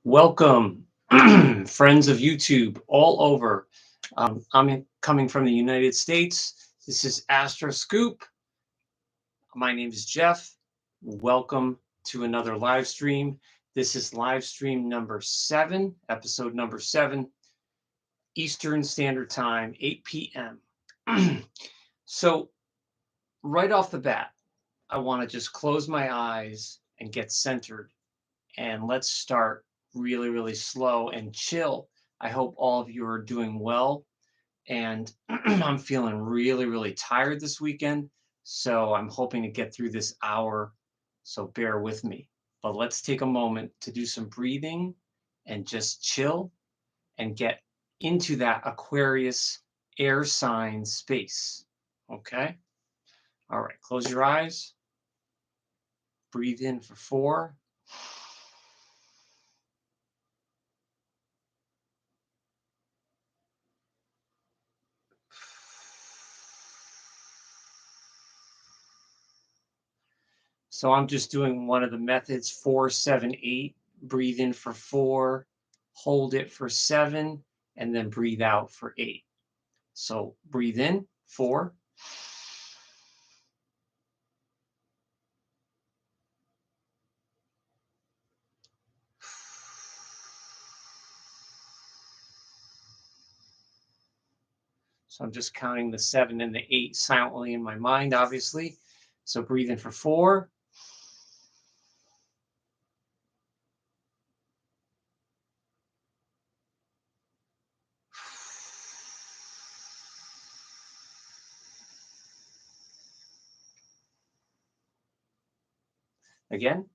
Welcome, friends of YouTube all over. I'm coming from the United States. This is Astroscoop. My name is Jeff. Welcome to another live stream. This is live stream number 7, episode number 7, Eastern Standard Time, 8 p.m. So, right off the bat, I want to just close my eyes and get centered. And let's start really, really slow and chill. I hope all of you are doing well. And I'm feeling really, really tired this weekend. So I'm hoping to get through this hour. So bear with me. But let's take a moment to do some breathing and just chill and get into that Aquarius air sign space. Okay. All right. Close your eyes. Breathe in for 4. So I'm just doing one of the methods, 4, 7, 8. Breathe in for 4, hold it for 7, and then breathe out for 8. So breathe in, 4. So I'm just counting the 7 and the 8 silently in my mind, obviously. So breathe in for 4. Again.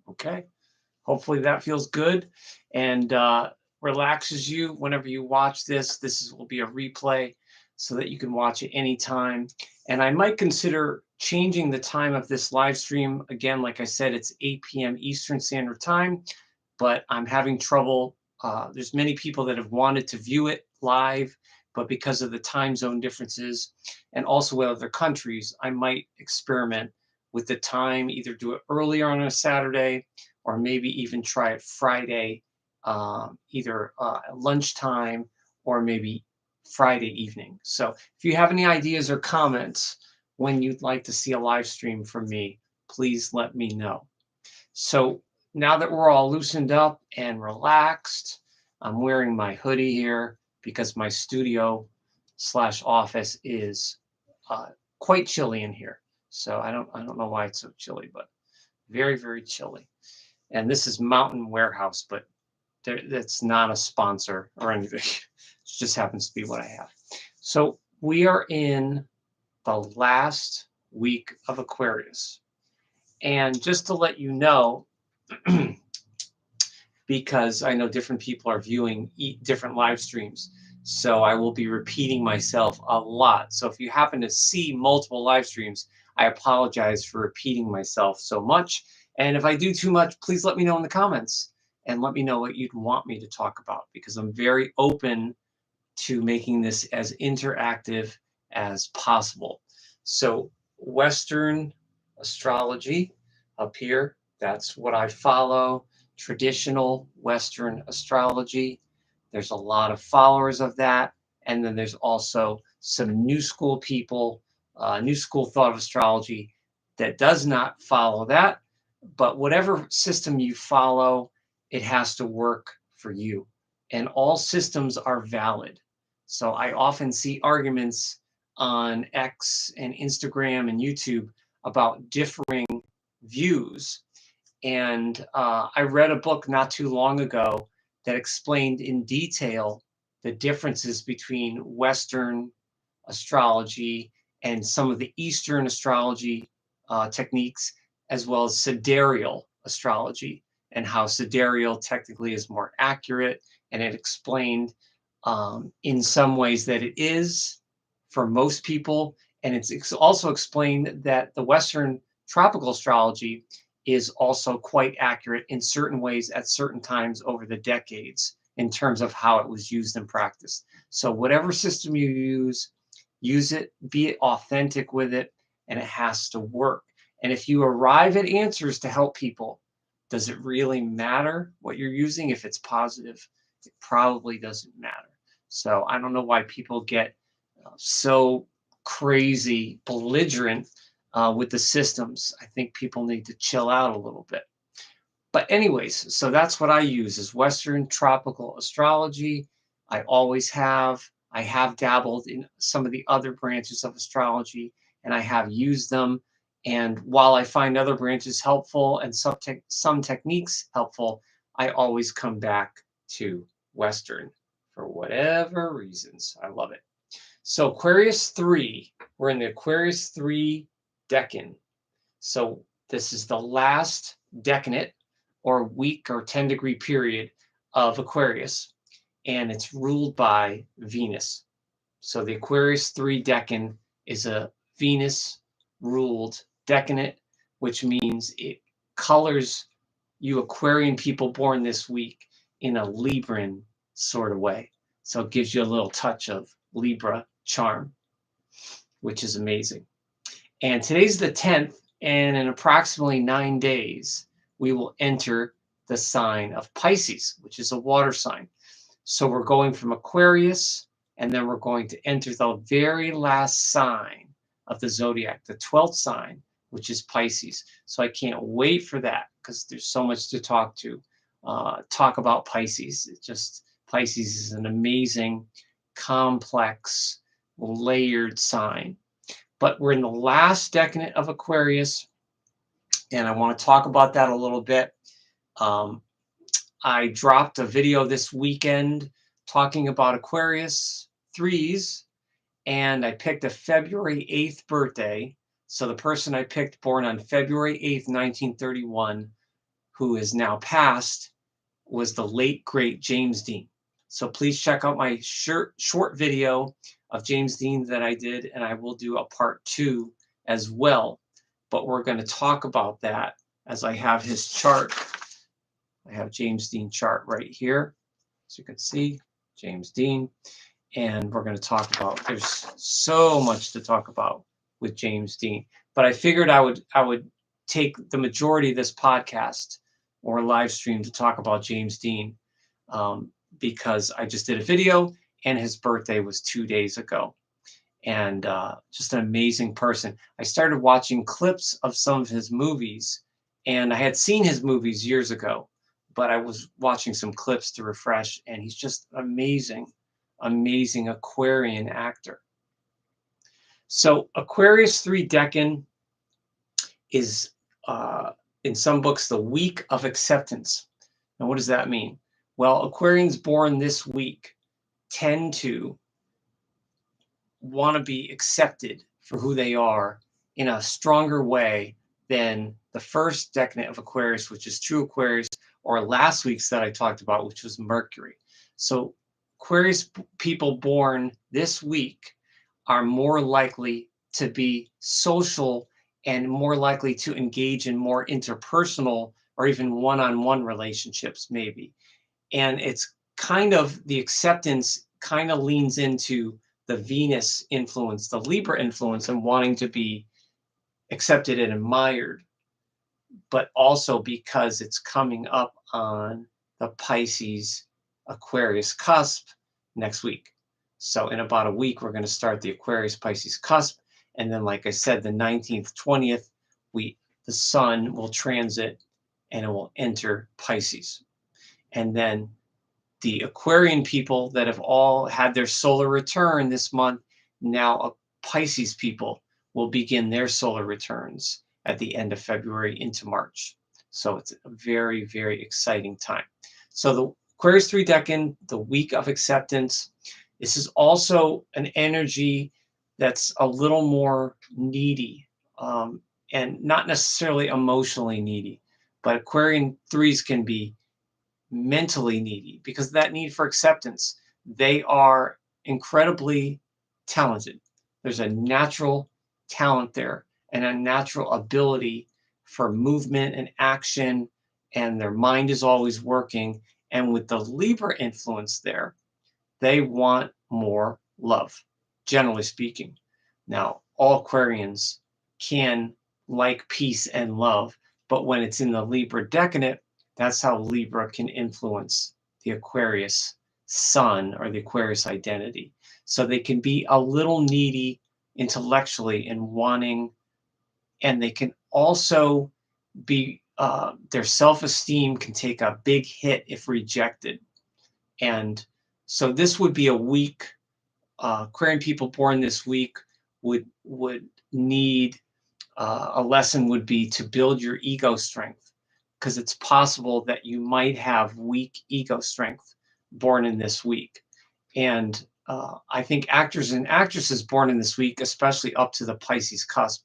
Okay. Hopefully that feels good and relaxes you whenever you watch this. Will be a replay so that you can watch it anytime. And I might consider changing the time of this live stream. Again, like I said, it's 8 p.m. Eastern Standard Time, but I'm having trouble. There's many people that have wanted to view it live, but because of the time zone differences and also with other countries, I might experiment with the time, either do it earlier on a Saturday or maybe even try it Friday, either lunchtime or maybe Friday evening. So if you have any ideas or comments when you'd like to see a live stream from me, please let me know. So now that we're all loosened up and relaxed, I'm wearing my hoodie here because my studio / office is quite chilly in here. So I don't know why it's so chilly, but very, very chilly. And this is Mountain Warehouse, but that's not a sponsor or anything. It just happens to be what I have. So we are in the last week of Aquarius. And just to let you know, because I know different people are viewing different live streams, so I will be repeating myself a lot. So if you happen to see multiple live streams, I apologize for repeating myself so much. And if I do too much, please let me know in the comments and let me know what you'd want me to talk about, because I'm very open to making this as interactive as possible. So Western astrology up here, that's what I follow. Traditional Western astrology. There's a lot of followers of that. And then there's also some new school people, new school thought of astrology that does not follow that. But whatever system you follow, it has to work for you. And all systems are valid. So I often see arguments on X and Instagram and YouTube about differing views. And I read a book not too long ago that explained in detail the differences between Western astrology and some of the Eastern astrology techniques, as well as sidereal astrology, and how sidereal technically is more accurate. And it explained in some ways that it is for most people. And it's also explained that the Western tropical astrology is also quite accurate in certain ways at certain times over the decades in terms of how it was used and practiced. So whatever system you use it, be authentic with it, and it has to work. And if you arrive at answers to help people, does it really matter what you're using? If it's positive, it probably doesn't matter. So I don't know why people get so crazy belligerent with the systems. I think people need to chill out a little bit. But anyways, so that's what I use is Western tropical astrology. I always have. I have dabbled in some of the other branches of astrology, and I have used them. And while I find other branches helpful and some techniques helpful, I always come back to Western for whatever reasons. I love it. So Aquarius 3, we're in the Aquarius 3 decan. So this is the last decanate or week or 10-degree period of Aquarius, and it's ruled by Venus. So the Aquarius 3 decan is a Venus-ruled decanate, which means it colors you Aquarian people born this week in a Libran sort of way. So it gives you a little touch of Libra charm, which is amazing. And today's the 10th, and in approximately 9 days, we will enter the sign of Pisces, which is a water sign. So we're going from Aquarius, and then we're going to enter the very last sign of the zodiac, the 12th sign, which is Pisces. So I can't wait for that because there's so much to talk about Pisces. Pisces is an amazing, complex, layered sign. But we're in the last decanate of Aquarius, and I want to talk about that a little bit. I dropped a video this weekend talking about Aquarius 3s, and I picked a February 8th birthday. So the person I picked, born on February 8th, 1931, who is now passed, was the late, great James Dean. So please check out my short video of James Dean that I did, and I will do a part 2 as well. But we're going to talk about that as I have his chart. I have James Dean chart right here. As you can see, James Dean. And we're going to talk about, there's so much to talk about with James Dean. But I figured I would take the majority of this podcast or live stream to talk about James Dean because I just did a video and his birthday was 2 days ago. And just an amazing person. I started watching clips of some of his movies, and I had seen his movies years ago, but I was watching some clips to refresh, and he's just amazing, amazing Aquarian actor. So Aquarius 3 decan is, in some books, the week of acceptance. Now, what does that mean? Well, Aquarians born this week tend to want to be accepted for who they are in a stronger way than the first decanate of Aquarius, which is true Aquarius, or last week's that I talked about, which was Mercury. So Aquarius people born this week are more likely to be social and more likely to engage in more interpersonal or even one-on-one relationships, maybe. And it's kind of, the acceptance kind of leans into the Venus influence, the Libra influence, and wanting to be accepted and admired, but also because it's coming up on the Pisces Aquarius cusp next week. So in about a week, we're going to start the Aquarius Pisces cusp. And then, like I said, the 19th, 20th, the sun will transit and it will enter Pisces. And then the Aquarian people that have all had their solar return this month, now Pisces people will begin their solar returns at the end of February into March. So it's a very, very exciting time. So the Aquarius 3 decan, the week of acceptance, this is also an energy that's a little more needy and not necessarily emotionally needy, but Aquarian 3s can be mentally needy because of that need for acceptance. They are incredibly talented. There's a natural talent there, and a natural ability for movement and action, and their mind is always working. And with the Libra influence there, they want more love, generally speaking. Now, all Aquarians can like peace and love, but when it's in the Libra decadent, that's how Libra can influence the Aquarius sun or the Aquarius identity. So they can be a little needy intellectually and wanting, and they can also be, their self-esteem can take a big hit if rejected. And so this would be a week, Aquarian people born this week would need, a lesson would be to build your ego strength, because it's possible that you might have weak ego strength born in this week. And I think actors and actresses born in this week, especially up to the Pisces cusp,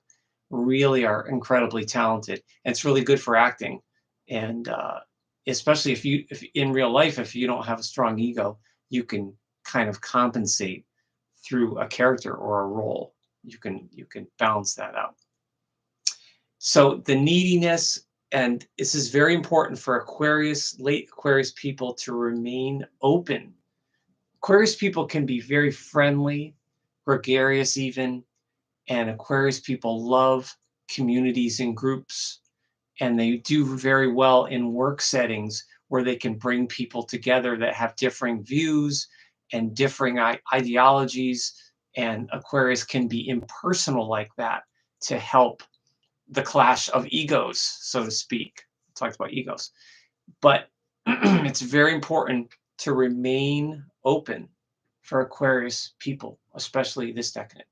really are incredibly talented. And it's really good for acting. And especially if in real life, if you don't have a strong ego, you can kind of compensate through a character or a role. You can balance that out. So the neediness, and this is very important for Aquarius, late Aquarius people, to remain open. Aquarius people can be very friendly, gregarious even, and Aquarius people love communities and groups, and they do very well in work settings where they can bring people together that have differing views and differing ideologies, and Aquarius can be impersonal like that to help the clash of egos, so to speak. I talked about egos, but it's very important to remain open for Aquarius people, especially this decade,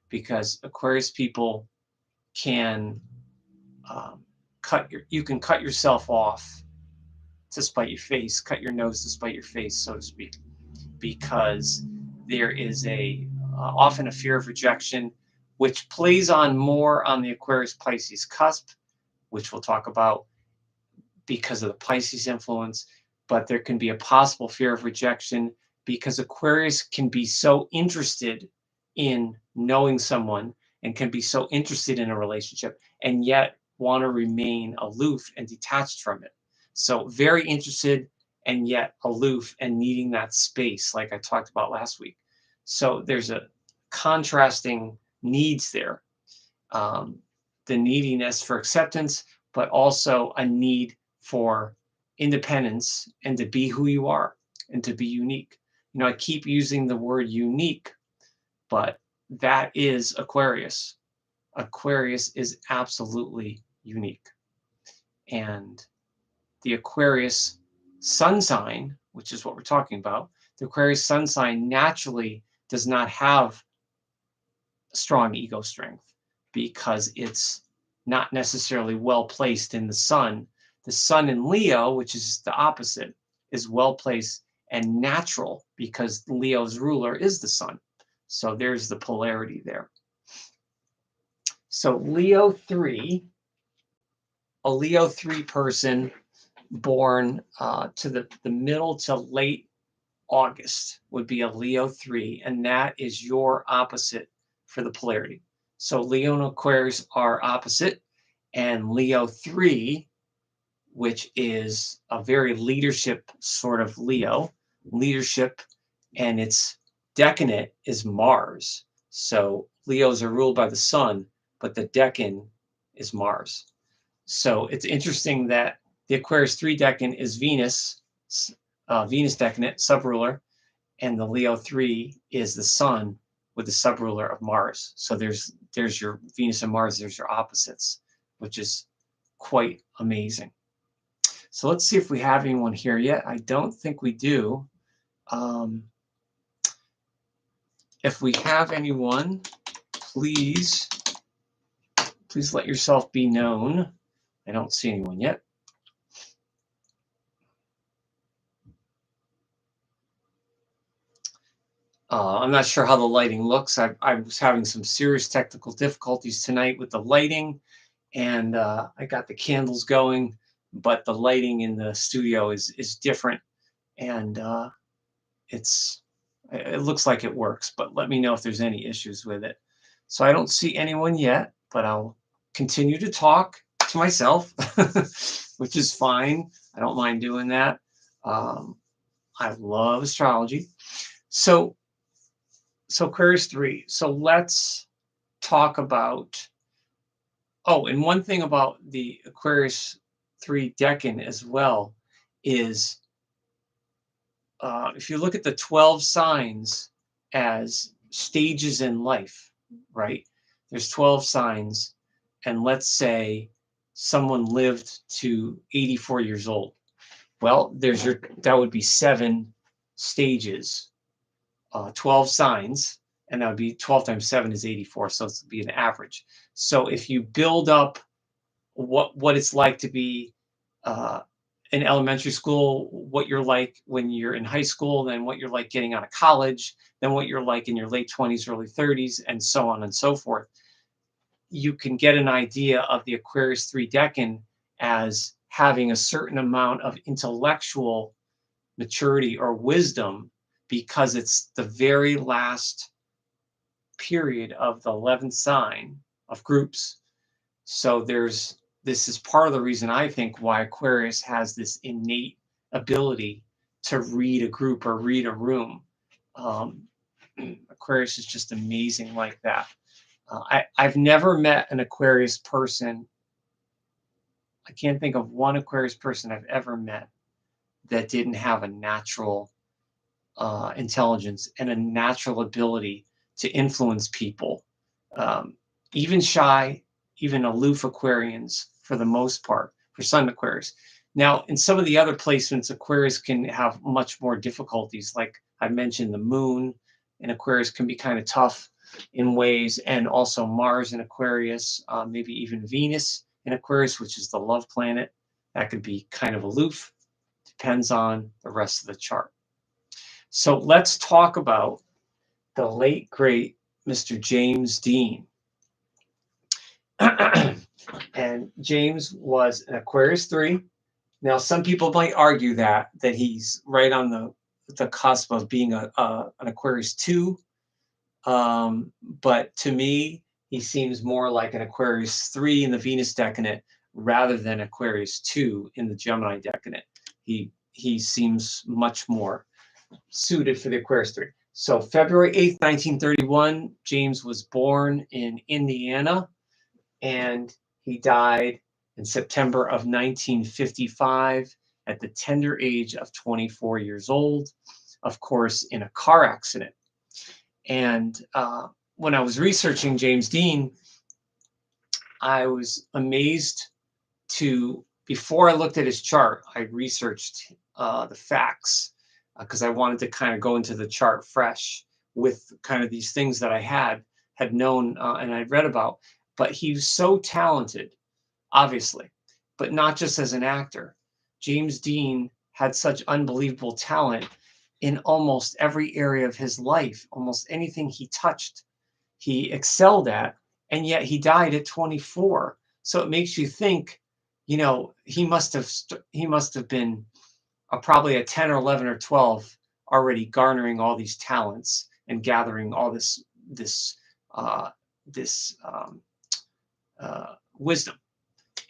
because Aquarius people can you can cut yourself off to spite your face, cut your nose to spite your face, so to speak, because there is often a fear of rejection, which plays on more on the Aquarius Pisces cusp, which we'll talk about because of the Pisces influence. But there can be a possible fear of rejection because Aquarius can be so interested in knowing someone and can be so interested in a relationship and yet want to remain aloof and detached from it. So very interested and yet aloof and needing that space, like I talked about last week. So there's a contrasting needs there. The neediness for acceptance, but also a need for independence and to be who you are and to be unique. You know, I keep using the word unique, but that is Aquarius. Aquarius is absolutely unique. And the Aquarius sun sign, which is what we're talking about, the Aquarius sun sign naturally does not have strong ego strength because it's not necessarily well placed in the sun. The sun in Leo, which is the opposite, is well placed and natural because Leo's ruler is the sun. So there's the polarity there. So Leo 3, a Leo 3 person born to the middle to late August would be a Leo 3, and that is your opposite for the polarity. So Leo and Aquarius are opposite, and Leo 3, which is a very leadership sort of Leo, leadership, and its decanate is Mars. So Leos are ruled by the sun, but the decan is Mars. So it's interesting that the Aquarius 3 decan is Venus, Venus decanate, subruler, and the Leo 3 is the sun with the subruler of Mars. So there's your Venus and Mars, there's your opposites, which is quite amazing. So let's see if we have anyone here yet. I don't think we do. If we have anyone, please let yourself be known. I don't see anyone yet. I'm not sure how the lighting looks. I was having some serious technical difficulties tonight with the lighting, and I got the candles going, but the lighting in the studio is different, and it looks like it works. But let me know if there's any issues with it. So I don't see anyone yet, but I'll continue to talk to myself, which is fine. I don't mind doing that. I love astrology. So Aquarius 3. So let's talk about, oh, and one thing about the Aquarius 3 decan as well is if you look at the 12 signs as stages in life, right? There's 12 signs, and let's say someone lived to 84 years old. Well, that would be 7 stages, 12 signs, and that would be 12 times 7 is 84, so it's be an average. So if you build up what it's like to be uh, in elementary school, what you're like when you're in high school, then what you're like getting out of college, then what you're like in your late 20s, early 30s, and so on and so forth, you can get an idea of the Aquarius 3 decan as having a certain amount of intellectual maturity or wisdom because it's the very last period of the 11th sign of groups. So this is part of the reason I think why Aquarius has this innate ability to read a group or read a room. Aquarius is just amazing like that. I've never met an Aquarius person. I can't think of one Aquarius person I've ever met that didn't have a natural intelligence and a natural ability to influence people, even shy, even aloof Aquarians for the most part, for some Aquarius. Now, in some of the other placements, Aquarius can have much more difficulties. Like I mentioned, the moon in Aquarius can be kind of tough in ways, and also Mars in Aquarius, maybe even Venus in Aquarius, which is the love planet. That could be kind of aloof. Depends on the rest of the chart. So let's talk about the late, great Mr. James Dean. And James was an Aquarius 3. Now, some people might argue that he's right on the cusp of being an Aquarius 2. But to me, he seems more like an Aquarius 3 in the Venus decanate rather than Aquarius 2 in the Gemini decanate. He seems much more suited for the Aquarius 3. So February 8th, 1931, James was born in Indiana, and he died in September of 1955 at the tender age of 24 years old, of course, in a car accident. And when I was researching James Dean, I was amazed before I looked at his chart, I researched the facts because I wanted to kind of go into the chart fresh with kind of these things that I had known and I'd read about. But he was so talented, obviously, but not just as an actor. James Dean had such unbelievable talent in almost every area of his life. Almost anything he touched, he excelled at, and yet he died at 24. So it makes you think, he must have been probably at 10 or 11 or 12 already garnering all these talents and gathering all this wisdom,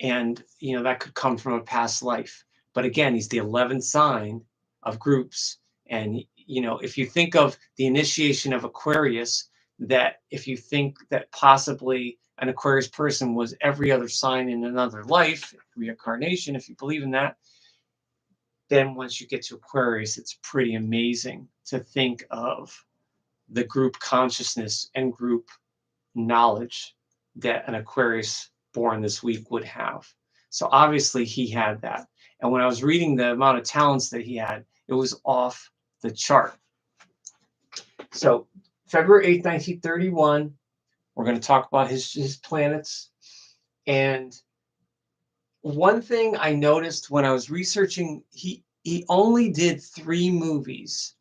and that could come from a past life. But again, he's the 11th sign of groups, and if you think of the initiation of Aquarius, that if you think that possibly an Aquarius person was every other sign in another life, reincarnation, if you believe in that, then once you get to Aquarius, it's pretty amazing to think of the group consciousness and group knowledge that an Aquarius born this week would have. So obviously he had that. And when I was reading the amount of talents that he had, it was off the chart. So February 8th, 1931, we're going to talk about his planets. And one thing I noticed when I was researching, he only did 3 movies.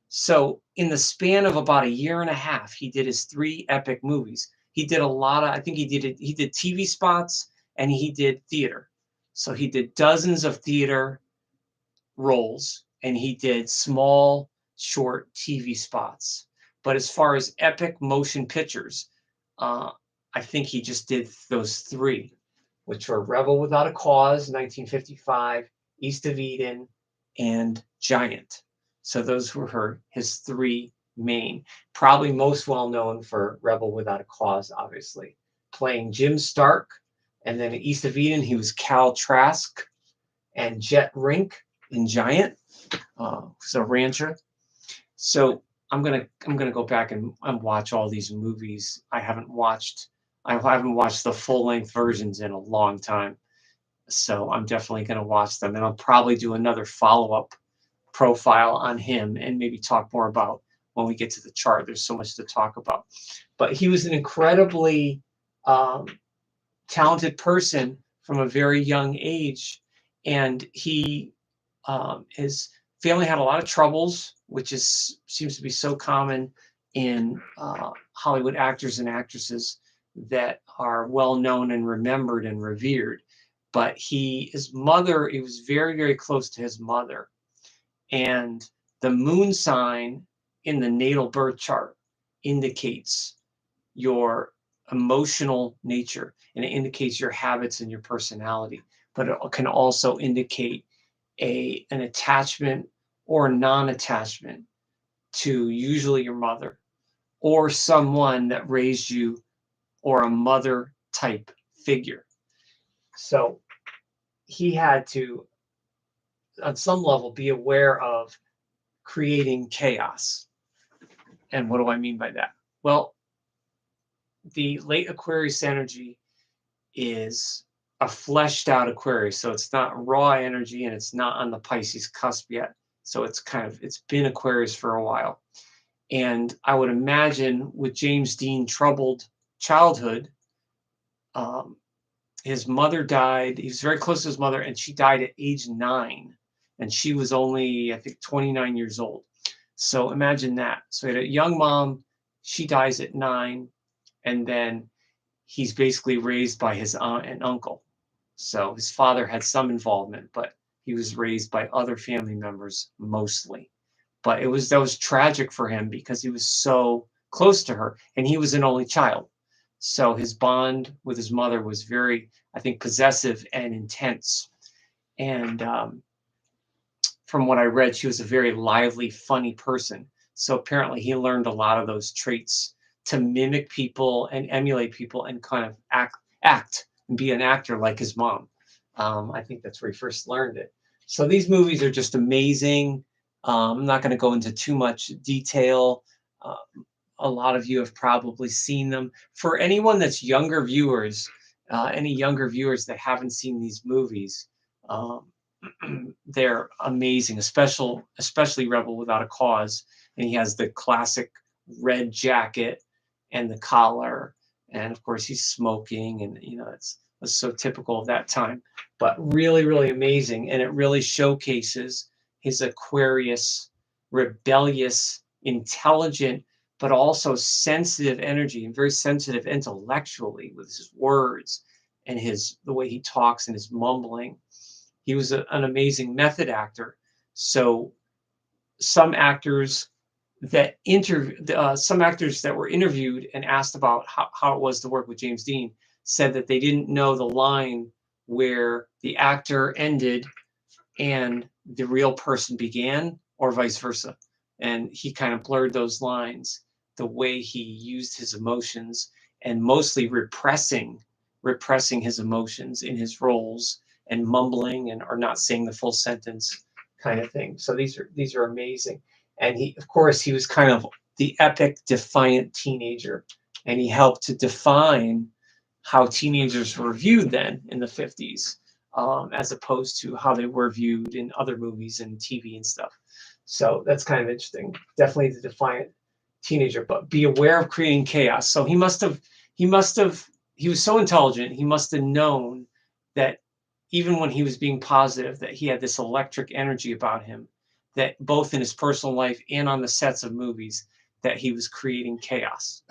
So in the span of about a year and a half, he did his 3 epic movies. He did a lot of, I think he did TV spots and he did theater. So he did dozens of theater roles and he did small, short TV spots. But as far as epic motion pictures, I think he just did those three, which were Rebel Without a Cause, 1955, East of Eden, and Giant. So those were his three main. Probably most well known for Rebel Without a Cause, obviously. Playing Jim Stark, and then in East of Eden, he was Cal Trask and Jet Rink in Giant, who's a rancher. So I'm gonna go back and watch all these movies. I haven't watched the full length versions in a long time, so I'm definitely gonna watch them, and I'll probably do another follow up profile on him and maybe talk more about when we get to the chart. There's so much to talk about, but he was an incredibly talented person from a very young age, and his family had a lot of troubles, which seems to be so common in Hollywood actors and actresses that are well known and remembered and revered. But his mother, he was very, very close to his mother, and the moon sign in the natal birth chart indicates your emotional nature, and it indicates your habits and your personality, but it can also indicate an attachment or non-attachment to usually your mother or someone that raised you, or a mother type figure. So he had to, on some level, be aware of creating chaos. And what do I mean by that? Well, the late Aquarius energy is a fleshed out Aquarius. So it's not raw energy, and it's not on the Pisces cusp yet. So it's been Aquarius for a while. And I would imagine with James Dean troubled childhood, his mother died. He was very close to his mother, and she died at age 9. And she was only, I think, 29 years old. So imagine that. So he had a young mom, she dies at 9, and then he's basically raised by his aunt and uncle. So his father had some involvement, but he was raised by other family members mostly. But that was tragic for him because he was so close to her, and he was an only child. So his bond with his mother was very, I think, possessive and intense. And from what I read, she was a very lively, funny person. So apparently he learned a lot of those traits to mimic people and emulate people and kind of act and be an actor like his mom. I think that's where he first learned it. So these movies are just amazing. I'm not going to go into too much detail. A lot of you have probably seen them. For anyone that's younger viewers, any younger viewers that haven't seen these movies, they're amazing, especially Rebel Without a Cause. And he has the classic red jacket and the collar, and of course he's smoking, and it's so typical of that time, but really, really amazing. And it really showcases his Aquarius, rebellious, intelligent, but also sensitive energy, and very sensitive intellectually with his words and the way he talks and his mumbling. He was an amazing method actor. So some actors that were interviewed and asked about how it was to work with James Dean said that they didn't know the line where the actor ended and the real person began, or vice versa. And he kind of blurred those lines, the way he used his emotions, and mostly repressing his emotions in his roles, and mumbling or not saying the full sentence kind of thing. So these are amazing. And of course, he was kind of the epic, defiant teenager, and he helped to define how teenagers were viewed then in the 50s, as opposed to how they were viewed in other movies and TV and stuff. So that's kind of interesting. Definitely the defiant teenager, but be aware of creating chaos. So he was so intelligent, he must have known that even when he was being positive, that he had this electric energy about him, that both in his personal life and on the sets of movies, that he was creating chaos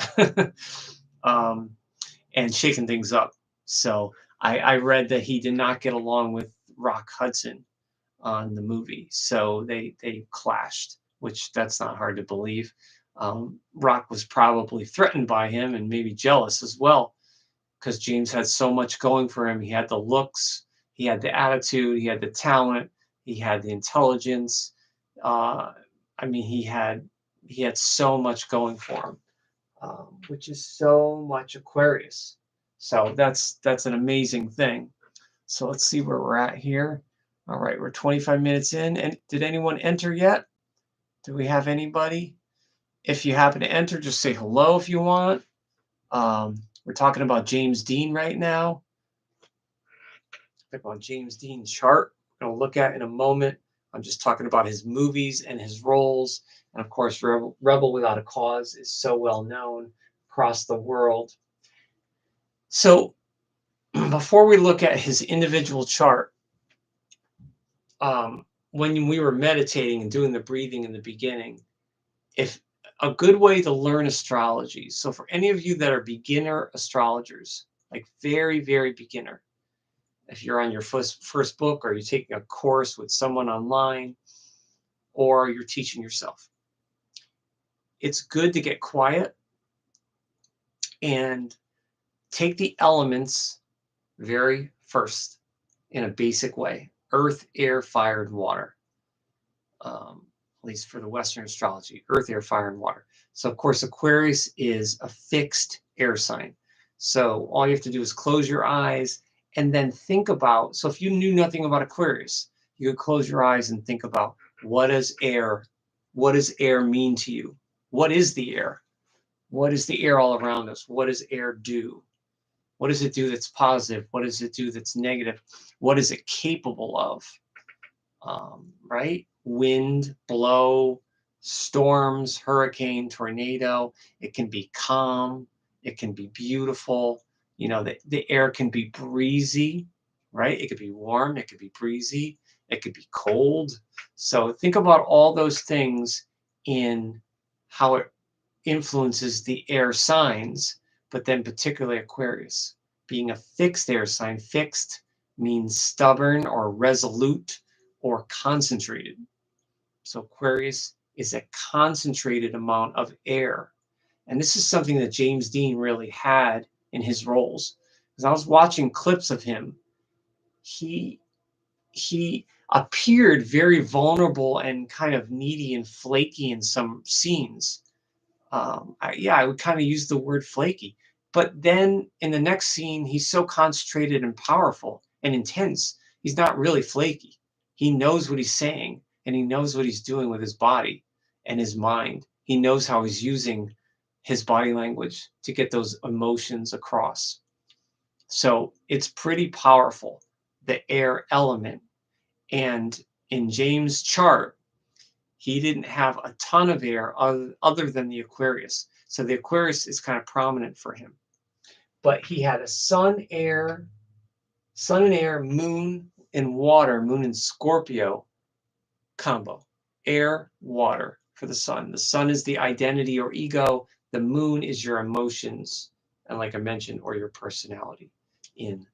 and shaking things up. So I read that he did not get along with Rock Hudson on the movie. So they clashed, which that's not hard to believe. Rock was probably threatened by him and maybe jealous as well. because James had so much going for him. He had the looks, he had the attitude, he had the talent, he had the intelligence. I mean, he had so much going for him, which is so much Aquarius. So that's an amazing thing. So let's see where we're at here. All right, we're 25 minutes in. And did anyone enter yet? Do we have anybody? If you happen to enter, just say hello if you want. We're talking about James Dean right now. On James Dean chart we're going to look at in a moment. I'm just talking about his movies and his roles. And of course, Rebel Without a Cause is so well known across the world. So before we look at his individual chart, when we were meditating and doing the breathing in the beginning, if a good way to learn astrology. So for any of you that are beginner astrologers, like very, very beginner, if you're on your first book, or you're taking a course with someone online, or you're teaching yourself, it's good to get quiet and take the elements very first in a basic way: earth, air, fire, and water. At least for the Western astrology, earth, air, fire, and water. So of course, Aquarius is a fixed air sign. So all you have to do is close your eyes and then think about, so if you knew nothing about Aquarius, you could close your eyes and think about, what does air mean to you? What is the air? What is the air all around us? What does air do? What does it do that's positive? What does it do that's negative? What is it capable of? Right? Wind, blow, storms, hurricane, tornado. It can be calm. It can be beautiful. You know, the air can be breezy, right? It could be warm. It could be breezy. It could be cold. So think about all those things in how it influences the air signs, but then particularly Aquarius. Being a fixed air sign, fixed means stubborn or resolute or concentrated. So Aquarius is a concentrated amount of air. And this is something that James Dean really had in his roles. Because I was watching clips of him, he appeared very vulnerable and kind of needy and flaky in some scenes. I would kind of use the word flaky. But then in the next scene, he's so concentrated and powerful and intense, he's not really flaky. He knows what he's saying, and he knows what he's doing with his body and his mind. He knows how he's using his body language to get those emotions across. So it's pretty powerful, the air element. And in James' chart, he didn't have a ton of air other than the Aquarius. So the Aquarius is kind of prominent for him. But he had a sun and air, moon and water, moon and Scorpio combo. Air, water for the sun. The sun is the identity or ego. The moon is your emotions, and like I mentioned, or your personality in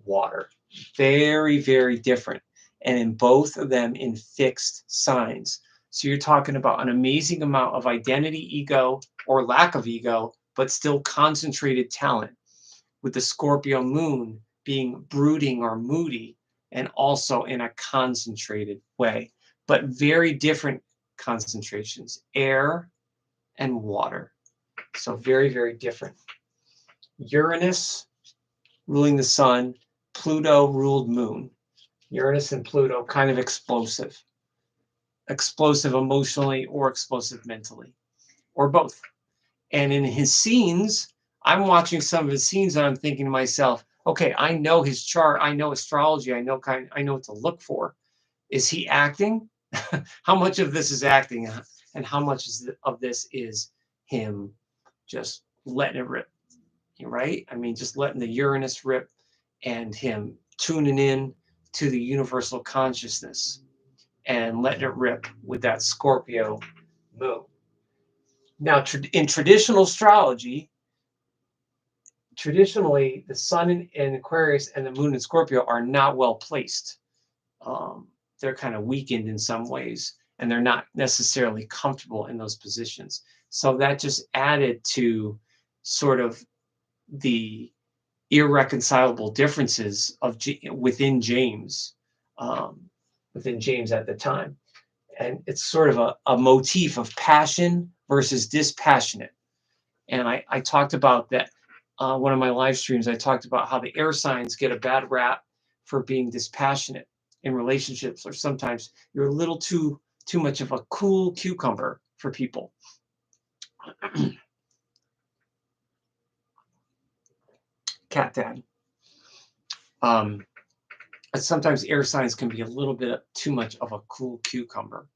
water. Very, very different. And in both of them in fixed signs. So you're talking about an amazing amount of identity, ego, or lack of ego, but still concentrated talent, with the Scorpio moon being brooding or moody, and also in a concentrated way, but very different concentrations, air and water. So very, very different. Uranus ruling the sun, Pluto ruled moon. Uranus and Pluto kind of explosive emotionally or explosive mentally, or both. And in his scenes, I'm watching some of his scenes and I'm thinking to myself, okay, I know his chart, I know astrology, I know what to look for. Is he acting? How much of this is acting, and how much of this is him just letting it rip, right? I mean, just letting the Uranus rip and him tuning in to the universal consciousness and letting it rip with that Scorpio moon. Now, in traditional astrology, traditionally, the sun in Aquarius and the moon in Scorpio are not well placed. They're kind of weakened in some ways, and they're not necessarily comfortable in those positions. So that just added to sort of the irreconcilable differences of within James at the time. And it's sort of a motif of passion versus dispassionate. And I talked about that one of my live streams. I talked about how the air signs get a bad rap for being dispassionate in relationships, or sometimes you're a little too much of a cool cucumber for people. Cat dad. Sometimes air signs can be a little bit too much of a cool cucumber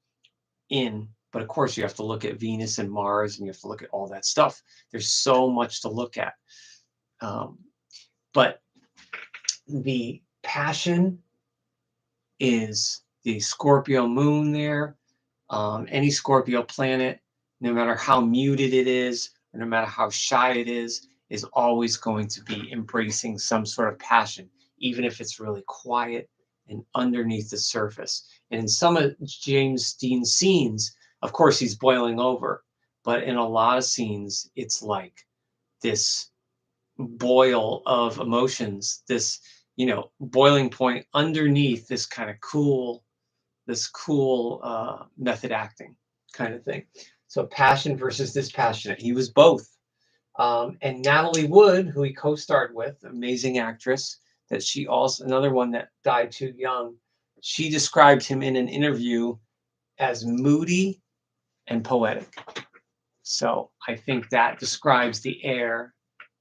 but of course you have to look at Venus and Mars, and you have to look at all that stuff. There's so much to look at. But the passion is the Scorpio moon there. Any Scorpio planet, no matter how muted it is, or no matter how shy it is always going to be embracing some sort of passion, even if it's really quiet and underneath the surface. And in some of James Dean's scenes, of course, he's boiling over, but in a lot of scenes, it's like this boil of emotions, this, boiling point underneath this kind of cool method acting kind of thing. So passion versus dispassionate. He was both. And Natalie Wood, who he co-starred with, amazing actress, that she also, another one that died too young, she described him in an interview as moody and poetic. So I think that describes the air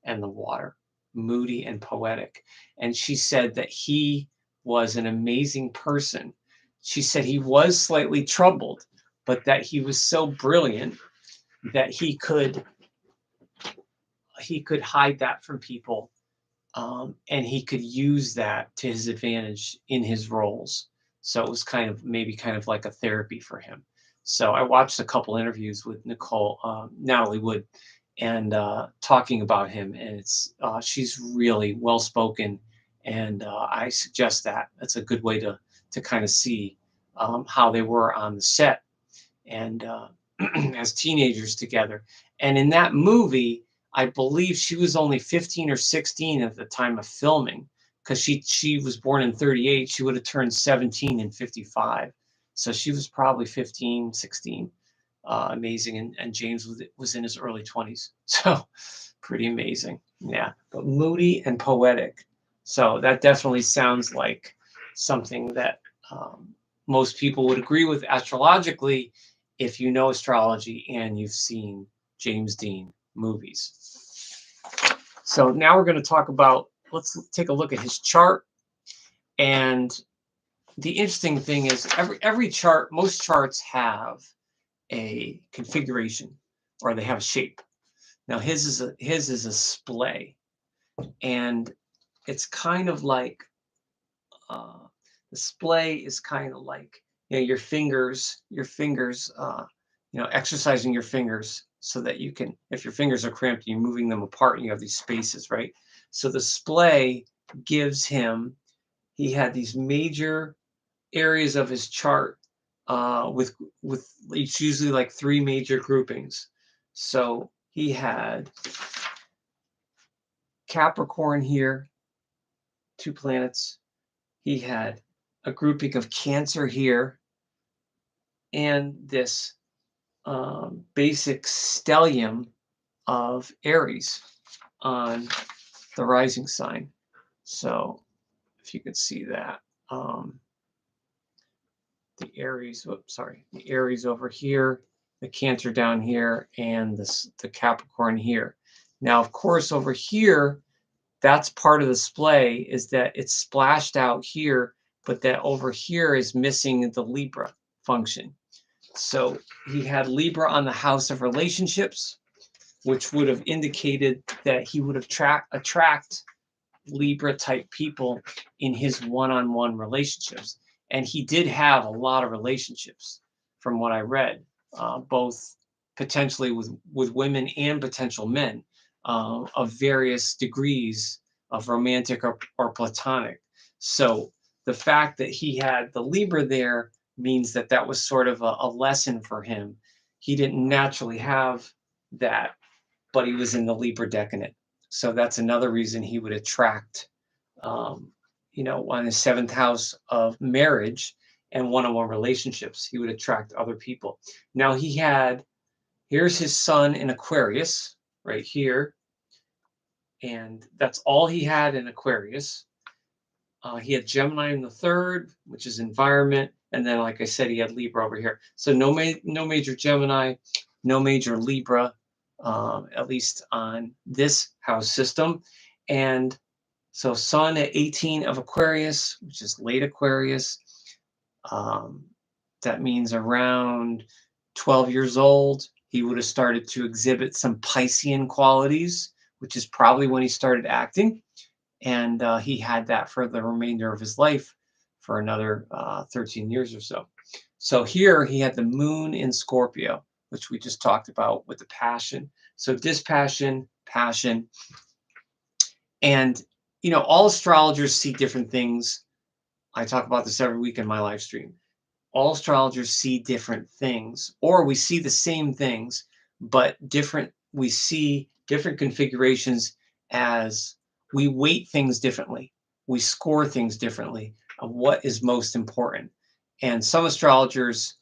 and the water, moody and poetic. And she said that he was an amazing person. She said he was slightly troubled, but that he was so brilliant that he could hide that from people, and he could use that to his advantage in his roles. So it was kind of like a therapy for him. So I watched a couple interviews with Natalie Wood, and talking about him, and she's really well spoken, and I suggest that. That's a good way to kind of see how they were on the set and as teenagers together. And in that movie, I believe she was only 15 or 16 at the time of filming, because she was born in 38. She would have turned 17 in 55. So she was probably 15, 16. Amazing. And James was in his early 20s. So pretty amazing. Yeah. But moody and poetic. So that definitely sounds like something that most people would agree with astrologically if you know astrology and you've seen James Dean movies. So now we're going to talk about, let's take a look at his chart. And the interesting thing is every chart, most charts have a configuration, or they have a shape. Now his is a splay, and it's kind of like the splay is kind of like your fingers, exercising your fingers so that you can, if your fingers are cramped, you're moving them apart and you have these spaces, right? So the splay gives him, he had these major areas of his chart with it's usually like 3 major groupings. So he had Capricorn here, 2 planets. He had a grouping of Cancer here, and this basic stellium of Aries on the rising sign. So if you could see that, the Aries over here, the Cancer down here, and the Capricorn here. Now, of course, over here, that's part of the splay, is that it's splashed out here, but that over here is missing the Libra function. So he had Libra on the house of relationships, which would have indicated that he would attract Libra type people in his one-on-one relationships. And he did have a lot of relationships from what I read, both potentially with women and potential men of various degrees of romantic or platonic. So the fact that he had the Libra there means that was sort of a lesson for him. He didn't naturally have that, but he was in the Libra decanate. So that's another reason he would attract, you know, on his seventh house of marriage and one-on-one relationships, he would attract other people. Now here's his sun in Aquarius right here, and that's all he had in Aquarius. He had Gemini in the third, which is environment, and then, like I said, he had Libra over here. So no major Gemini, no major Libra, at least on this house system. And so Sun at 18 of Aquarius, which is late Aquarius. Um, that means around 12 years old, he would have started to exhibit some Piscean qualities, which is probably when he started acting. And he had that for the remainder of his life for another 13 years or so. So here he had the moon in Scorpio, which we just talked about with the passion. So dispassion, passion. And, you know, all astrologers see different things. I talk about this every week in my live stream. All astrologers see different things, or we see the same things, but different. We see different configurations as we weight things differently. We score things differently of what is most important. And some astrologers,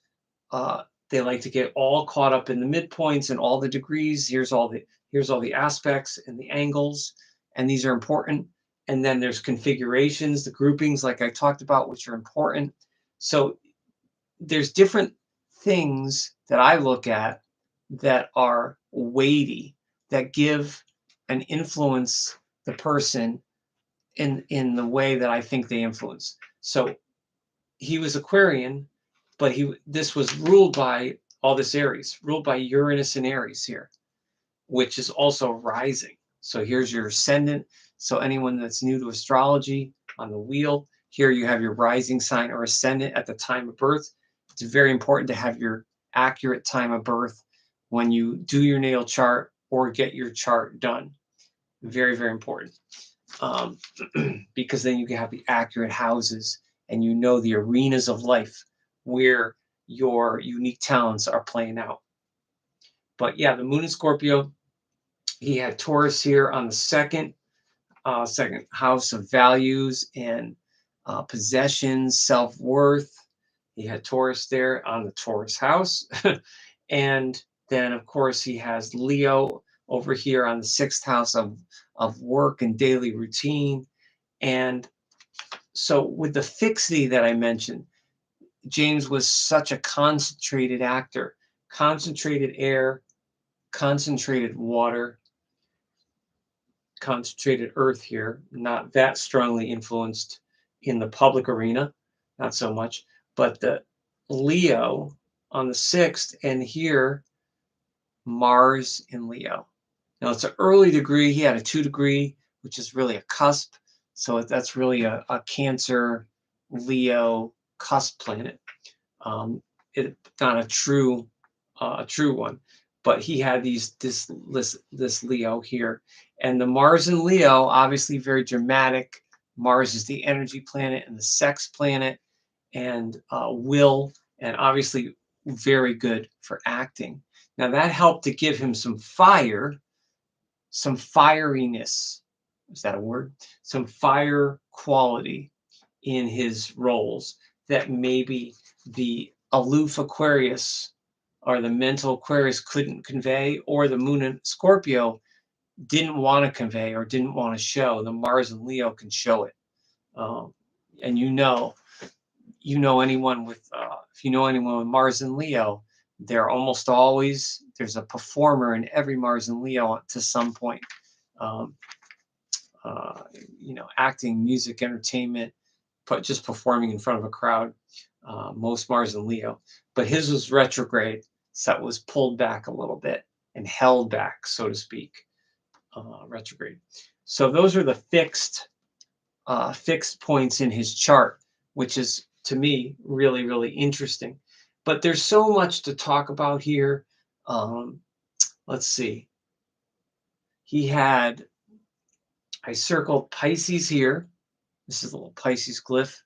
they like to get all caught up in the midpoints and all the degrees. Here's all the aspects and the angles, and these are important. And then there's configurations, the groupings, like I talked about, which are important. So there's different things that I look at that are weighty, that give and influence the person in the way that I think they influence. So he was Aquarian, but this was ruled by all this Aries, ruled by Uranus and Aries here, which is also rising. So here's your ascendant. So anyone that's new to astrology on the wheel, here you have your rising sign or ascendant at the time of birth. It's very important to have your accurate time of birth when you do your natal chart or get your chart done. Very, very important. Because then you can have the accurate houses and you know the arenas of life where your unique talents are playing out. But yeah, the moon in Scorpio, he had Taurus here on the second house of values and possessions, self-worth. He had Taurus there on the Taurus house. And then, of course, he has Leo over here on the sixth house of work and daily routine. And so with the fixity that I mentioned, James was such a concentrated actor, concentrated air, concentrated water, concentrated earth here, not that strongly influenced in the public arena, not so much, but the Leo on the sixth, and here Mars in Leo. Now it's an early degree. He had a 2 degree, which is really a cusp. So that's really a Cancer Leo cusp planet. Not a true one, but he had this Leo here, and the Mars in Leo, obviously very dramatic. Mars is the energy planet and the sex planet, and will, and obviously very good for acting. Now that helped to give him some fire, some fieriness. Is that a word? Some fire quality in his roles that maybe the aloof Aquarius or the mental Aquarius couldn't convey, or the moon in Scorpio didn't want to convey or didn't want to show. The Mars and Leo can show it. And anyone with, if you know anyone with Mars and Leo, they're almost always, there's a performer in every Mars and Leo to some point. Acting, music, entertainment, but just performing in front of a crowd. Most Mars and Leo, but his was retrograde, so it was pulled back a little bit and held back, so to speak, retrograde. So those are the fixed points in his chart, which is, to me, really, really interesting. But there's so much to talk about here. Let's see. I circled Pisces here. This is a little Pisces glyph,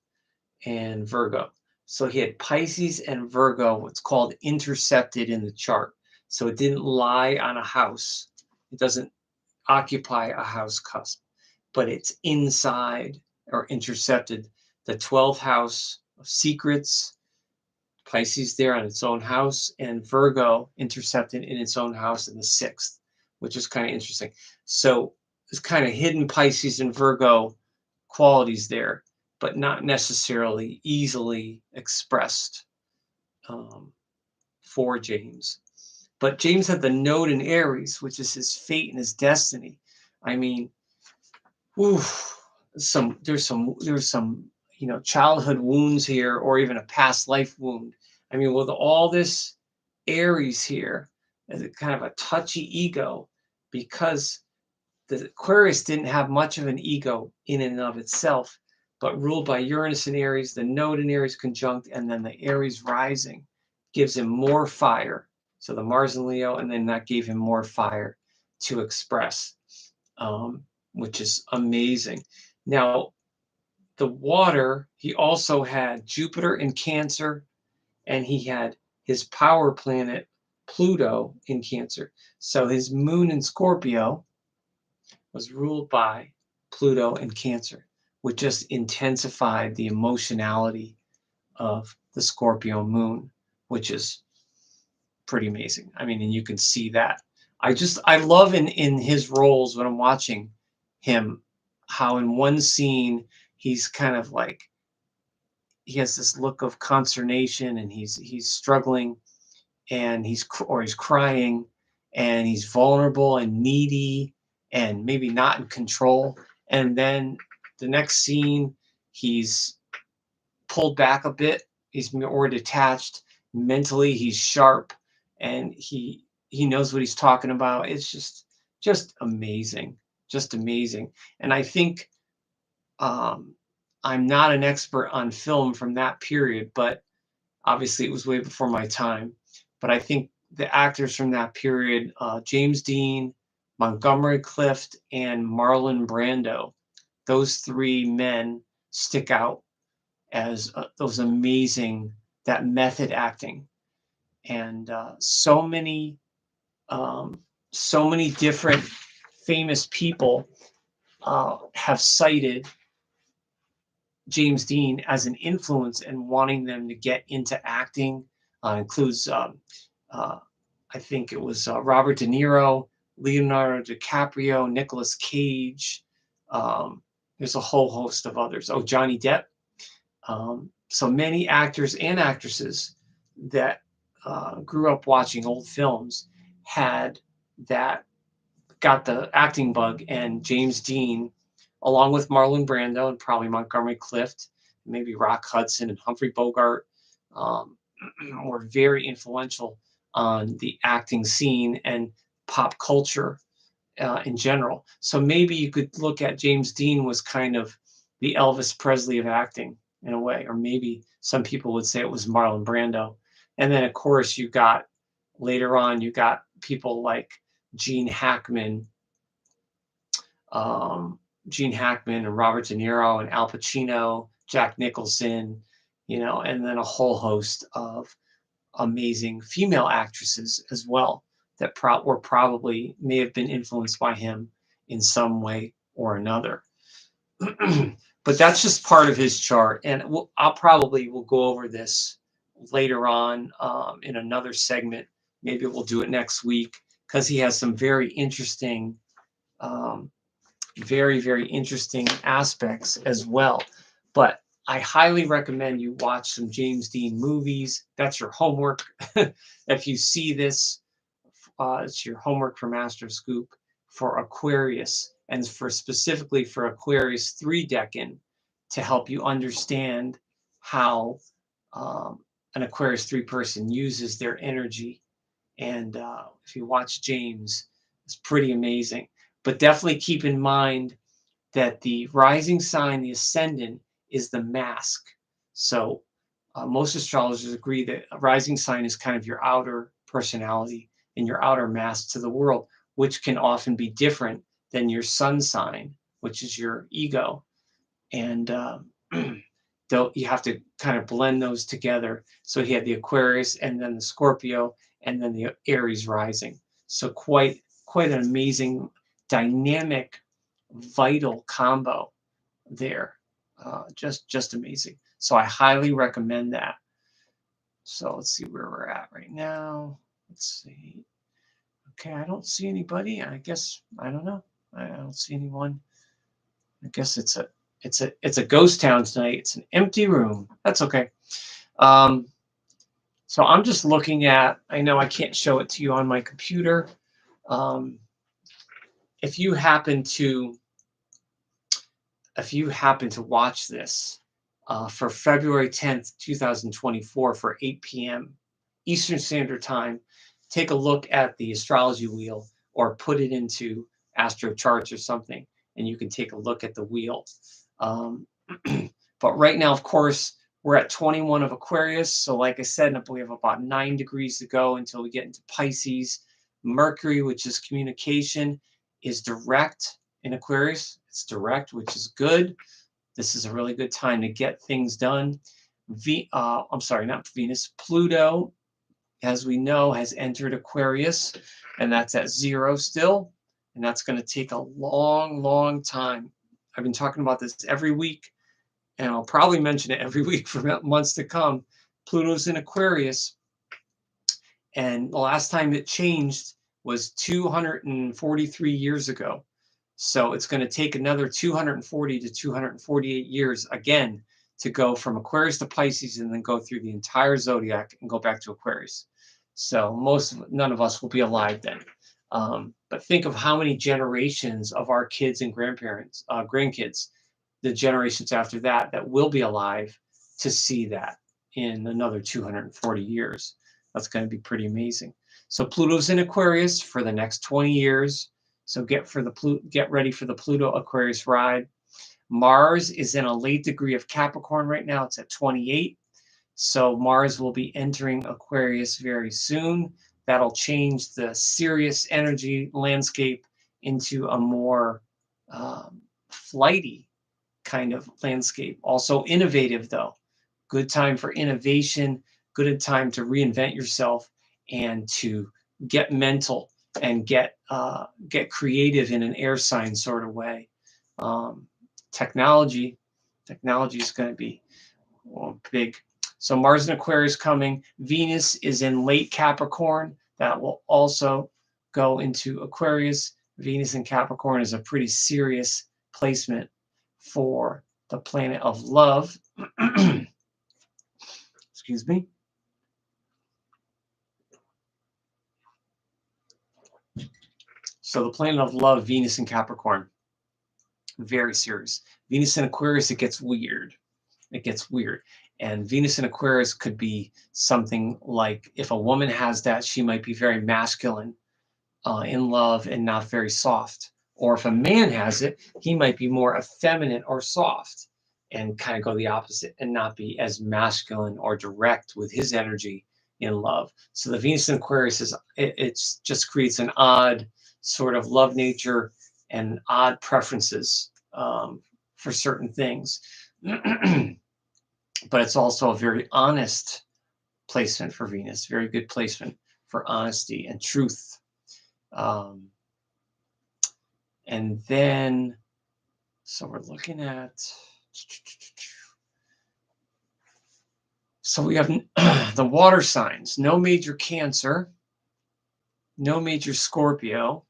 and Virgo. So he had Pisces and Virgo, what's called intercepted in the chart. So it didn't lie on a house. It doesn't occupy a house cusp, but it's inside or intercepted the 12th house of secrets, Pisces there on its own house, and Virgo intercepted in its own house in the 6th, which is kind of interesting. So it's kind of hidden Pisces and Virgo qualities there, but not necessarily easily expressed for James. But James had the node in Aries, which is his fate and his destiny. I mean, there's some childhood wounds here, or even a past life wound. I mean, with all this Aries here, as a kind of a touchy ego, because the Aquarius didn't have much of an ego in and of itself, but ruled by Uranus and Aries, the node in Aries conjunct, and then the Aries rising gives him more fire. So the Mars and Leo, and then that gave him more fire to express, which is amazing. Now, the water, he also had Jupiter in Cancer, and he had his power planet Pluto in Cancer. So his moon in Scorpio was ruled by Pluto in Cancer, which just intensified the emotionality of the Scorpio moon, which is pretty amazing. I mean, and you can see that. I love in his roles when I'm watching him, how in one scene he's kind of like, he has this look of consternation, and he's struggling, and he's crying, and he's vulnerable and needy and maybe not in control. And then the next scene, he's pulled back a bit. He's more detached. Mentally, he's sharp, and he knows what he's talking about. It's just amazing, just amazing. And I think I'm not an expert on film from that period, but obviously it was way before my time. But I think the actors from that period, James Dean, Montgomery Clift, and Marlon Brando, those three men stick out as those amazing, that method acting. And so many different famous people have cited James Dean as an influence and wanting them to get into acting. Includes, I think it was Robert De Niro, Leonardo DiCaprio, Nicolas Cage. There's a whole host of others. Oh, Johnny Depp. So many actors and actresses that grew up watching old films got the acting bug, and James Dean, along with Marlon Brando and probably Montgomery Clift, maybe Rock Hudson and Humphrey Bogart, were very influential on the acting scene and pop culture in general. So maybe you could look at James Dean was kind of the Elvis Presley of acting in a way, or maybe some people would say it was Marlon Brando. And then, of course, later on, you got people like Gene Hackman and Robert De Niro and Al Pacino, Jack Nicholson, and then a whole host of amazing female actresses as well that may have been influenced by him in some way or another. But that's just part of his chart, and we'll go over this later on in another segment. Maybe we'll do it next week, because he has some very interesting very, very interesting aspects as well. But I highly recommend you watch some James Dean movies. That's your homework. If you see this, it's your homework from Astroscoop for Aquarius, and specifically for Aquarius 3 decan, to help you understand how an Aquarius 3 person uses their energy. And if you watch James, it's pretty amazing. But definitely keep in mind that the rising sign, the ascendant, is the mask. So most astrologers agree that a rising sign is kind of your outer personality and your outer mask to the world, which can often be different than your sun sign, which is your ego. And you have to kind of blend those together. So he had the Aquarius, and then the Scorpio, and then the Aries rising. So quite an amazing dynamic, vital combo there. Just amazing. So I highly recommend that. So let's see where we're at right now. Let's see. Okay, I don't see anybody. I guess I don't know. I don't see anyone. I guess it's a ghost town tonight. It's an empty room. That's okay. So I'm just looking at. I know I can't show it to you on my computer. If you happen to watch this for February 10th, 2024 for 8 p.m. Eastern Standard Time, take a look at the astrology wheel or put it into Astro Charts or something, and you can take a look at the wheel. But right now, of course, we're at 21 of Aquarius. So like I said, we have about 9 degrees to go until we get into Pisces. Mercury, which is communication, is direct in Aquarius. It's direct, which is good. This is a really good time to get things done. I'm sorry, not Venus. Pluto, as we know, has entered Aquarius, and that's at 0 still. And that's going to take a long, long time. I've been talking about this every week, and I'll probably mention it every week for months to come. Pluto's in Aquarius, and the last time it changed was 243 years ago. So it's going to take another 240 to 248 years again to go from Aquarius to Pisces and then go through the entire zodiac and go back to Aquarius. So none of us will be alive then. But think of how many generations of our kids and grandkids, the generations after that will be alive to see that in another 240 years. That's going to be pretty amazing. So Pluto's in Aquarius for the next 20 years. So get ready for the Pluto Aquarius ride. Mars is in a late degree of Capricorn right now. It's at 28. So Mars will be entering Aquarius very soon. That'll change the serious energy landscape into a more flighty kind of landscape. Also innovative, though. Good time for innovation. Good time to reinvent yourself and to get mental and get creative in an air sign sort of way. Technology is going to be big. So Mars and Aquarius coming. Venus is in late Capricorn. That will also go into Aquarius. Venus in Capricorn is a pretty serious placement for the planet of love. Excuse me. So the planet of love, Venus in Capricorn, very serious. Venus in Aquarius, it gets weird. And Venus in Aquarius could be something like, if a woman has that, she might be very masculine in love and not very soft. Or if a man has it, he might be more effeminate or soft and kind of go the opposite and not be as masculine or direct with his energy in love. So the Venus in Aquarius it's just creates an odd sort of love nature and odd preferences for certain things. But it's also a very honest placement for Venus, very good placement for honesty and truth. And then, so we're looking at, so we have the water signs, no major Cancer, no major Scorpio.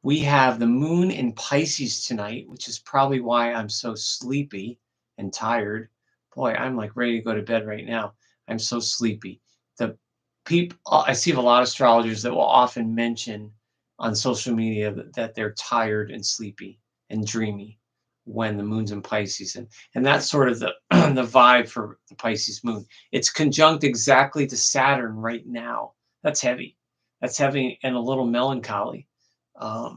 We have the moon in Pisces tonight, which is probably why I'm so sleepy and tired. Boy, I'm like ready to go to bed right now. I'm so sleepy. I see a lot of astrologers that will often mention on social media that they're tired and sleepy and dreamy when the moon's in Pisces. And that's sort of the vibe for the Pisces moon. It's conjunct exactly to Saturn right now. That's heavy. That's heavy and a little melancholy. But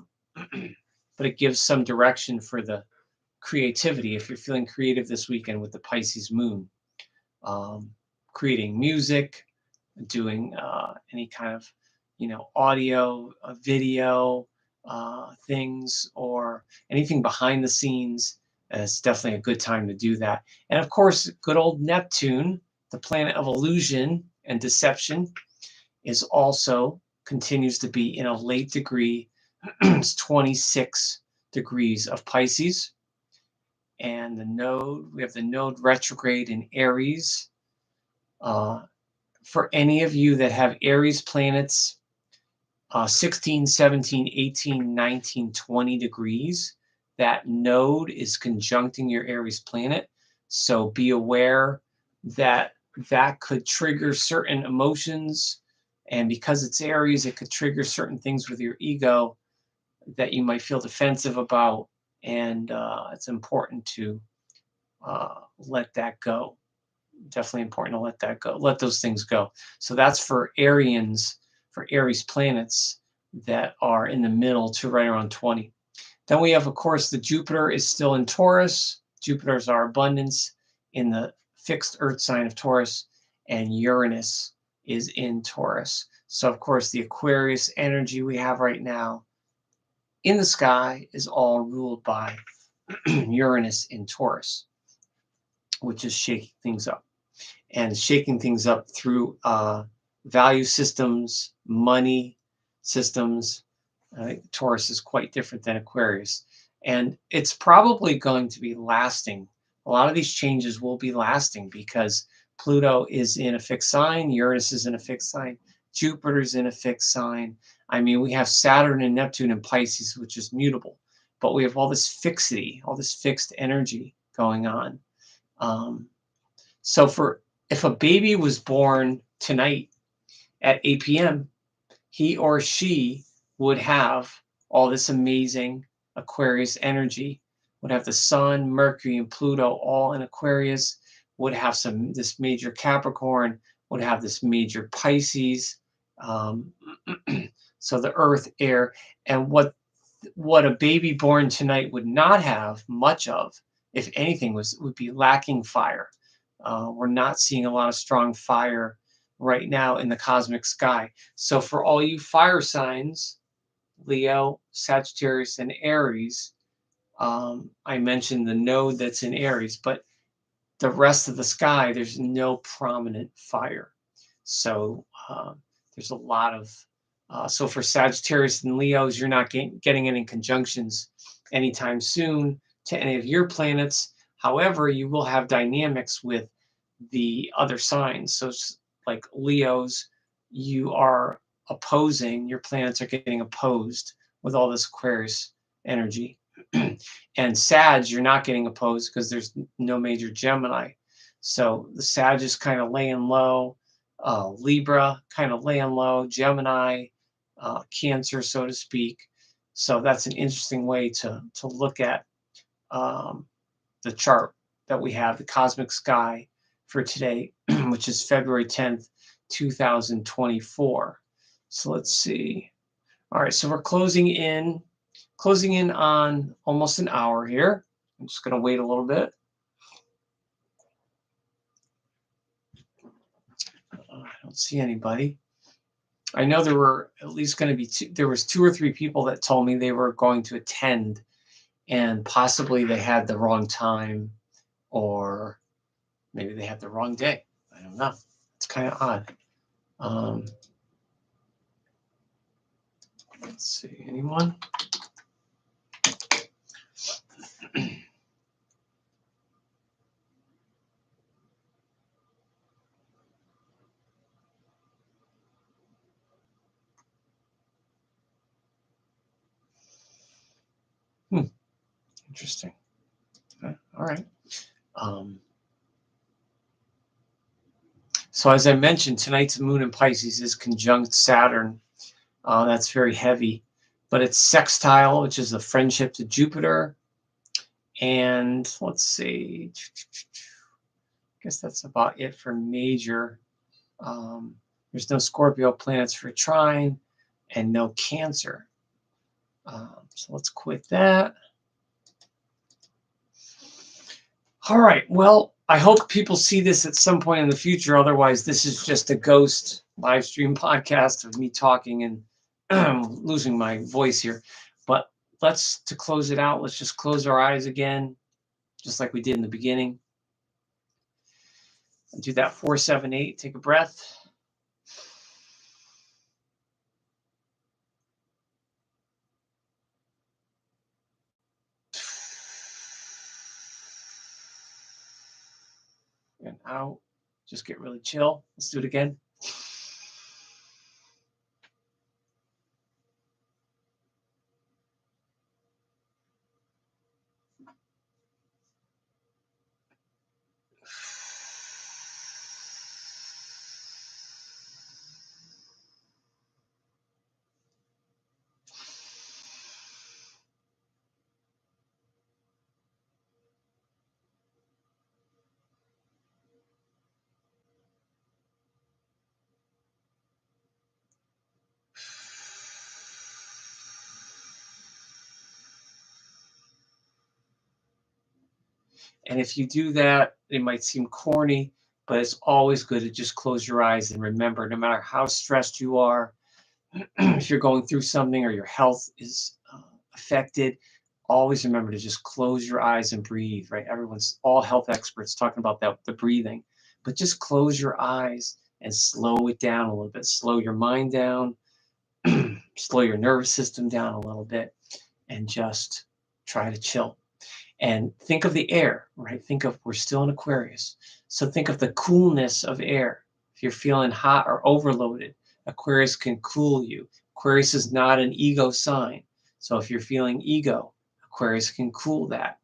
it gives some direction for the creativity if you're feeling creative this weekend with the Pisces moon. Creating music, doing any kind of audio, video things, or anything behind the scenes. It's definitely a good time to do that. And of course, good old Neptune, the planet of illusion and deception, is also continues to be in a late degree It's 26 degrees of Pisces. And the node, we have the node retrograde in Aries. For any of you that have Aries planets, 16, 17, 18, 19, 20 degrees, that node is conjuncting your Aries planet. So be aware that that could trigger certain emotions. And because it's Aries, it could trigger certain things with your ego that you might feel defensive about. And it's important to let that go. Definitely important to let that go. Let those things go. So that's for Arians, for Aries planets that are in the middle to right around 20. Then we have, of course, the Jupiter is still in Taurus. Jupiter is our abundance in the fixed Earth sign of Taurus, and Uranus is in Taurus. So, of course, the Aquarius energy we have right now in the sky is all ruled by Uranus in Taurus, which is shaking things up. And shaking things up through value systems, money systems. Taurus is quite different than Aquarius. And it's probably going to be lasting. A lot of these changes will be lasting because Pluto is in a fixed sign, Uranus is in a fixed sign, Jupiter's in a fixed sign. I mean, we have Saturn and Neptune in Pisces, which is mutable. But we have all this fixity, all this fixed energy going on. So if a baby was born tonight at 8 p.m., he or she would have all this amazing Aquarius energy, would have the Sun, Mercury, and Pluto all in Aquarius, would have this major Capricorn, would have this major Pisces. So the Earth, air, and what a baby born tonight would not have much of, if anything, would be lacking fire. We're not seeing a lot of strong fire right now in the cosmic sky. So for all you fire signs, Leo, Sagittarius, and Aries, I mentioned the node that's in Aries, but the rest of the sky, there's no prominent fire. So there's a lot of, so for Sagittarius and Leos, you're not getting any conjunctions anytime soon to any of your planets. However, you will have dynamics with the other signs. So like Leos, you are opposing, your planets are getting opposed with all this Aquarius energy. And Sag, you're not getting opposed because there's no major Gemini. So the Sag is kind of laying low. Libra kind of laying low. Gemini, Cancer, so to speak. So that's an interesting way to look at the chart that we have, the cosmic sky for today, which is February 10th, 2024. So let's see. All right, so we're closing in on almost an hour here. I'm just going to wait a little bit. I don't see anybody. I know there were at least going to be there was 2 or 3 people that told me they were going to attend, and possibly they had the wrong time, or maybe they had the wrong day. I don't know. It's kind of odd. Let's see, anyone? Interesting. Okay. All right. So as I mentioned, tonight's moon in Pisces is conjunct Saturn. That's very heavy, but it's sextile, which is the friendship to Jupiter. And let's see, I guess that's about it for major. There's no Scorpio planets for trine and no Cancer. So let's quit that. All right, well, I hope people see this at some point in the future. Otherwise, this is just a ghost live stream podcast of me talking and losing my voice here. But to close it out, let's just close our eyes again, just like we did in the beginning. And do that 4-7-8. Take a breath. out. Just get really chill. Let's do it again. And if you do that, it might seem corny, but it's always good to just close your eyes and remember, no matter how stressed you are, if you're going through something or your health is affected, always remember to just close your eyes and breathe, right? All health experts talking about that, the breathing, but just close your eyes and slow it down a little bit. Slow your mind down, slow your nervous system down a little bit, and just try to chill. And think of the air, right? We're still in Aquarius. So think of the coolness of air. If you're feeling hot or overloaded, Aquarius can cool you. Aquarius is not an ego sign. So if you're feeling ego, Aquarius can cool that.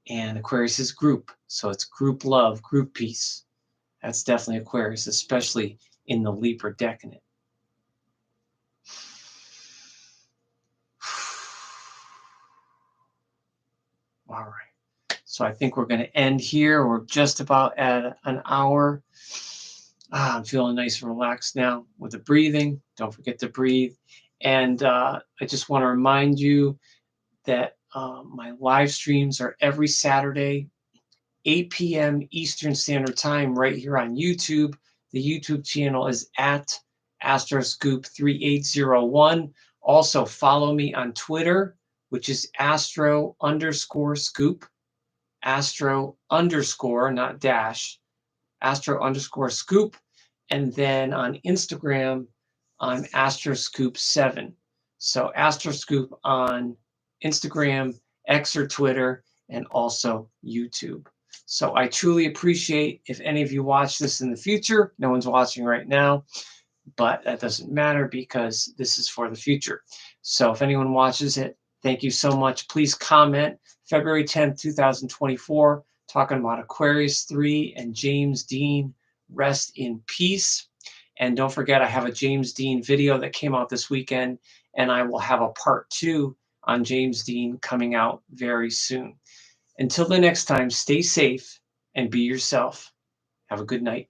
And Aquarius is group. So it's group love, group peace. That's definitely Aquarius, especially in the Libra decanate. All right. So I think we're going to end here. We're just about at an hour. I'm feeling nice and relaxed now with the breathing. Don't forget to breathe. And I just want to remind you that my live streams are every Saturday, 8 p.m. Eastern Standard Time, right here on YouTube. The YouTube channel is at Astroscoop3801. Also, follow me on Twitter, which is Astro_Scoop. Astro_, not dash. Astro_Scoop. And then on Instagram, I'm Astroscoop7. So Astroscoop on Instagram, X or Twitter, and also YouTube. So I truly appreciate if any of you watch this in the future. No one's watching right now, but that doesn't matter because this is for the future. So if anyone watches it, thank you so much. Please comment. February 10th, 2024, talking about Aquarius 3 and James Dean. Rest in peace. And don't forget, I have a James Dean video that came out this weekend, and I will have a part 2 on James Dean coming out very soon. Until the next time, stay safe and be yourself. Have a good night.